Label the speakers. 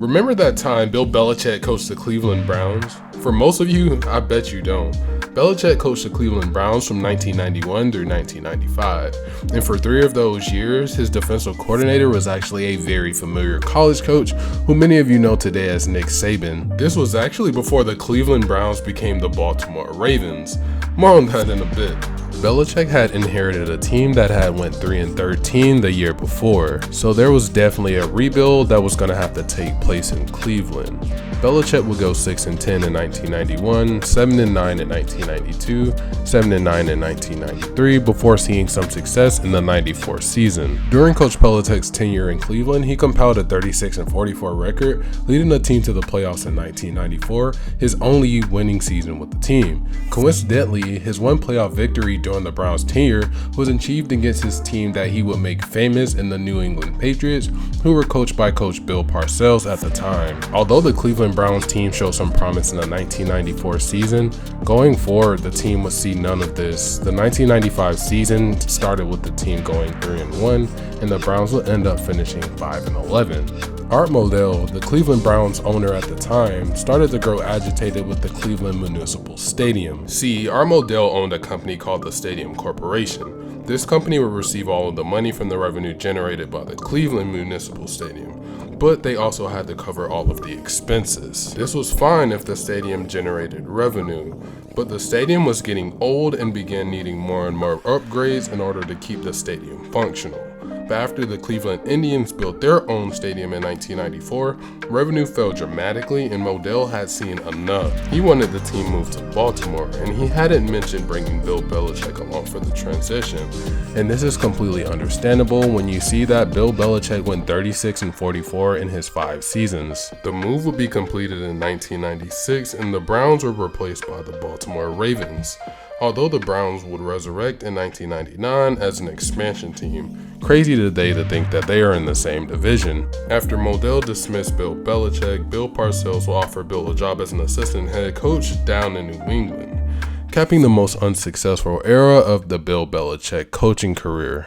Speaker 1: Remember that time Bill Belichick coached the Cleveland Browns? For most of you, I bet you don't. Belichick coached the Cleveland Browns from 1991 through 1995, and for 3 of those years, his defensive coordinator was actually a very familiar college coach who many of you know today as Nick Saban. This was actually before the Cleveland Browns became the Baltimore Ravens. More on that in a bit. Belichick had inherited a team that had went 3-13 the year before, so there was definitely a rebuild that was going to have to take place in Cleveland. Belichick would go 6-10 in 1991, 7-9 in 1992, 7-9 in 1993 before seeing some success in the 94 season. During Coach Belichick's tenure in Cleveland, he compiled a 36-44 record, leading the team to the playoffs in 1994, his only winning season with the team. Coincidentally, his one playoff victory during the Browns' tenure was achieved against his team that he would make famous in the New England Patriots, who were coached by Coach Bill Parcells at the time. Although the Cleveland Browns team showed some promise in the 1994 season, going forward the team would see none of this. The 1995 season started with the team going 3-1, and the Browns would end up finishing 5-11. Art Modell, the Cleveland Browns owner at the time, started to grow agitated with the Cleveland Municipal Stadium. See, Art Modell owned a company called the Stadium Corporation. This company would receive all of the money from the revenue generated by the Cleveland Municipal Stadium, but they also had to cover all of the expenses. This was fine if the stadium generated revenue, but the stadium was getting old and began needing more and more upgrades in order to keep the stadium functional. But after the Cleveland Indians built their own stadium in 1994, revenue fell dramatically and Modell had seen enough. He wanted the team moved to Baltimore, and he hadn't mentioned bringing Bill Belichick along for the transition. And this is completely understandable when you see that Bill Belichick went 36-44 in his 5 seasons. The move would be completed in 1996, and the Browns were replaced by the Baltimore Ravens. Although the Browns would resurrect in 1999 as an expansion team, crazy today to think that they are in the same division. After Modell dismissed Bill Belichick, Bill Parcells will offer Bill a job as an assistant head coach down in New England, capping the most unsuccessful era of the Bill Belichick coaching career.